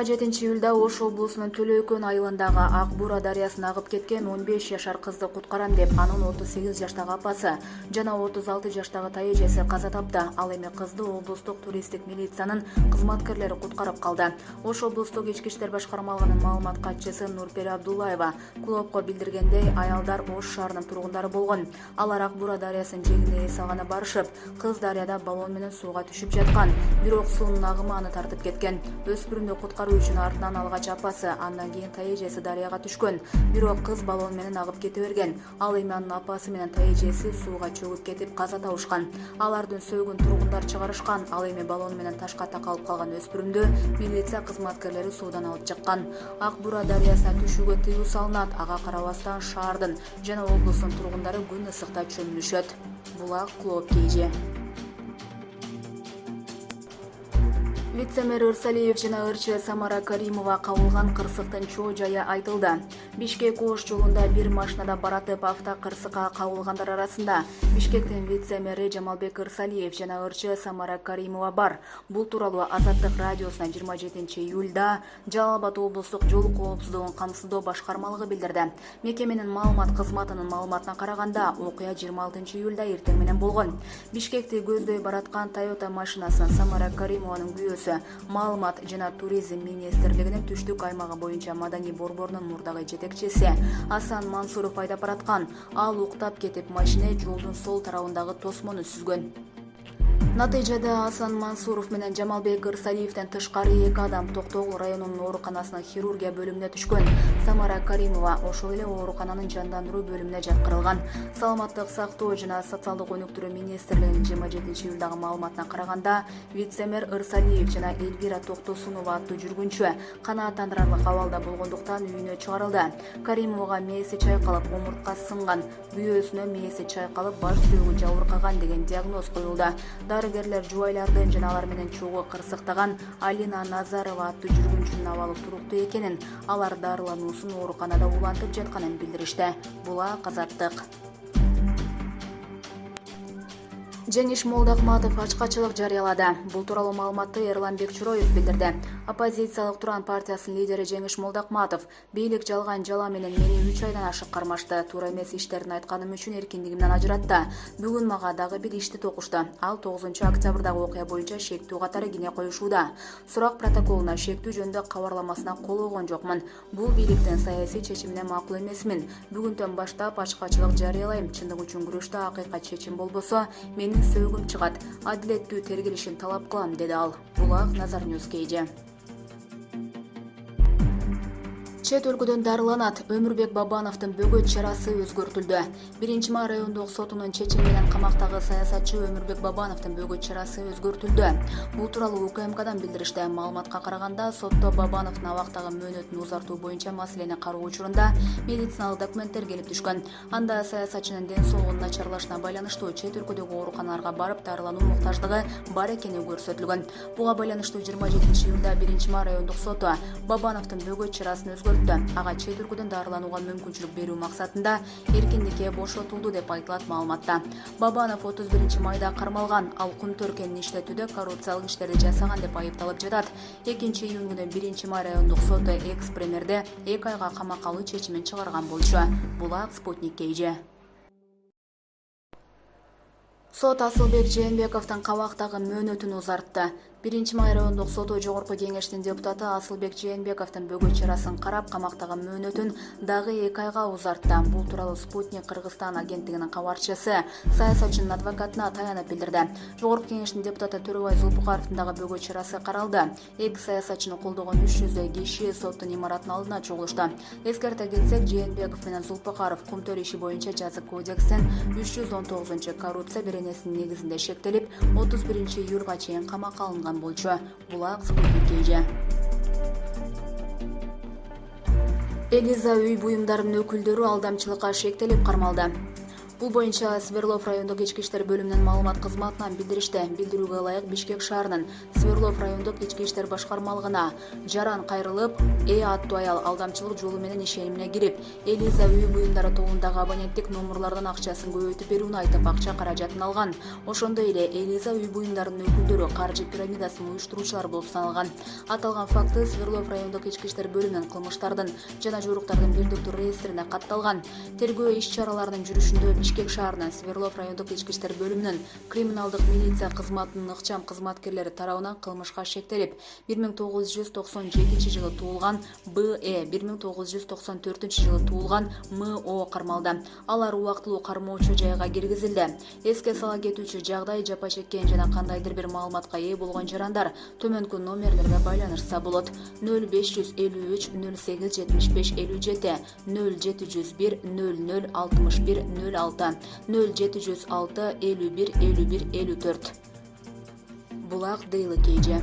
27-июлда Ош облусунун Төлөйкөн айылындагы Ак Бура дарыясына агып кеткен 15 жашар кызды куткарам деп, анын 38 жаштагы апасы жана 36 жаштагы тайэжеси каза тапты. Ал эми кызды облустук туристтик милициянын кызматкерлери куткарып калды. Ош облустук ички иштер башкармалыгынын маалымат катчысы Нурпери Абдуллаева клубко билдиргендей, аялдар Ош шаарынын тургундары болгон. Алар Ак Бура дарыясынын жээгине эс алганы барышып, кыз дарыяда баллон менен сууга түшүп жаткан. Бирок суунун агымы аны тартып кеткен. Өспүрүмдү куткаруу үчүн артынан алгач апасы, андан кийин тайэжеси дарыяга түшкөн. Бирок кыз баллон менен агып кете берген. Ал эми анын апасы менен тайэжеси сууга чөгүп кетип каза табышкан. Алардын сөөгүн тургундар чыгарышкан. Ал эми баллон менен ташка такалып калган өспүрүмдү милиция кызматкерлери суудан алып чыккан. Ак Бура дарыясына түшүүгө тыюу салынат. Ага карабастан шаардын жана облустун тургундары күн ысыкта чөмүлүшөт. Булак Клоп KG. Вице-мэр Ырсалиев жана ырчы Самара Каримова кабылган кырсыктын чоо жайы айтылды. Бишкек-Ош жолунда бир машинада баратып автокырсыкка кабылгандар арасында Бишкектин вице-мэри Жамалбек Ырсалиев жана ырчы Самара Каримова бар. Бул тууралуу Азаттык радиосуна 27-июлда Жалал Абад облустук жол коопсуздугун камсыздоо башкармалыгы билдирди. Мекеменин маалымат кызматынын маалыматына караганда, окуя 26-июлда эртең менен болгон. Бишкекти көздөй бараткан Toyota машинасын Самара Каримованын күйөөсү маалымат жана туризм министрлигинин түштүк аймагы боюнча маданий борборунун мурдагы жетекчиси Асан Мансуров айдап бараткан. Ал уктап кетип, машина жолдун сол тарабындагы тосмону сүзгөн. Натыйжада Асан Мансуров менен Жамалбек Ырсалиевден тышкары 2 адам Токтогул районунун ооруканасынын хирургия бөлүмүнө түшкөн. Самара Каримова ошол эле оорукананын жандандыруу бөлүмүнө жаткырылган. Саламаттык сактоо жана социалдык өнүктүрүү министрлигинин 27-июлдагы маалыматына караганда, вице-мэр Ырсалиев жана Эльвира Токтосунова аттуу жүргүнчү канааттандырарлык абалда болгондуктан үйүнө чыгарылды. Каримовага мээси чайкалып, омуртка сынган, күйөөсүнө мээси чайкалып, баш сөөгү жабыркаган деген диагноз коюлду. Дарыгерлер жубайлардын жана алар менен чогуу кырсыктаган Алина Назарова аттуу жүргүнчүнүн абалы туруктуу экенин, алар дарылануусун ооруканада улантып жатканын билдиришти. Булак Азаттык. Жеңиш Молдахматов ачкачылык жарыялады. Бул тууралуу маалыматты Эрлан Бекчуроев билдирди. Оппозициялык Туран партиясынын лидери Жеңиш Молдахматов бийлик жалган жала менен мени 3 айдан ашык кармашты. Туура эмес иштерин айтканым үчүн эркиндигимден ажыратты. Бүгүн мага дагы бир ишти токушту. Ал 9-октябрдагы окуя боюнча шектүү катары кине коюшууда. Сурак протоколуна шектүү жөнүндө кабарламасына кол койгон жокмун. Бул бийликтин саясий чечимине макул эмесмин. Бүгүндөн баштап ачкачылык жарыялайм. Чындык үчүн күрөштө акыйкат чечим болбосо, менин сөөгүм чыгат. Адилеттүү тергелишин талап кылам, деди ал. Булак Назар Ньюс KG. Чет өлкөдөн дарыланат. Өмүрбек Бабановдун бөгөт чарасы өзгөртүлдү. 1-май райондук сотунун чечими менен камактагы саясатчы Өмүрбек Бабановдун бөгөт чарасы өзгөртүлдү. Бул тууралуу УКМКдан билдиришти. Маалыматка караганда, сотто Бабановдун абактагы мөөнөтүн узартуу боюнча маселени кароо учурунда медициналык документтер келип түшкөн. Анда саясатчынын ден соолугунун начарлашына байланыштуу чет өлкөдөгү ооруканаларга барып дарылануу муктаждыгы бар экени көрсөтүлгөн. Буга байланыштуу 27-июлда 1-май райондук соту Бабановдун бөгөт чарасын өзгөрттү. Ага чет өлкөдөн дарыланууга мүмкүнчүлүк берүү максатында эркиндикке бошотулду деп айтылат маалыматта. Бабанов 31-майда кармалган. Ал Кумтөркенин иштетүүдө коррупциялык иштерди жасаган деп айыпталып жатат. 2-июнь күнү 1-май райондук соту экс-премьерде 2 айга камакка алуу чечимин чыгарган болчу. Булак Спутник KG. Сот Асылбек Жээнбековдун кабактагы мөөнөтүн узартты. 1-май райондук соту жогорку кеңештин депутаты Асылбек Жээнбековдун бөгөт чарасын карап, камактагы мөөнөтүн дагы 2 айга узартты. Бул тууралуу Спутник Кыргызстан агенттигинин кабарчысы саясатчынын адвокатына таянып билдирди. Жогорку кеңештин депутаты Төрөбай Зулпукаровдун дагы бөгөт чарасы каралды. Эки саясатчыны колдогон 300дөй киши соттун имаратынын алдына чогулушту. Эскерте кетсек, Жээнбеков менен Зулпукаров Кумтөр иши боюнча жазык кодекстин 319-коррупция беренесинин негизинде шектелип, 31-июлга чейин камакка алынган болчу. Булак Спутник KG. Элиза үй буюмдарынын өкүлдөрү алдамчылыкка шектелип кармалды. Бул боюнча Свердлов райондук ички иштер бөлүмүнүн маалымат кызматынан билдиришти. Билдирүүгө ылайык Бишкек шаарынын Свердлов райондук ички иштер башкармалыгына жаран кайрылып, аттуу аял алдамчылык жолу менен ишенимине кирип, Элиза үй буюмдары тобундагы абоненттик номерлордун акчасын көбөйтүп берүүнү айтып, акча каражатын алган. Ошондой эле Элиза үй буюмдарынын өкүлдөрү каржы пирамидасын уюштуруучулар болуп саналган. Аталган факты Свердлов райондук ички иштер бөлүмүнүн кылмыштардын жана жоруктардын бирдиктүү реестрине катталган. Тергөө иш-чараларынын жүрүшүндө Бишкек шаарынын Свердлов райондук ички иштер бөлүмүнүн криминалдык милиция кызматынын ыкчам кызматкерлери тарабынан кылмышка шектелип, 1997 жылы туулган Б.Э, 1994 жылы туулган М.О кармалды. Алар убактылуу кармоочу жайга киргизилди. Эске сала кетүүчү жагдай жапа чеккен жана кандайдыр бир маалыматка ээ болгон жарандар төмөнкү номерлерге байланышса болот: 0553 08 75 57, 0701 00 61 06, 0706 51 51 54. Булак Дейлы Кейже.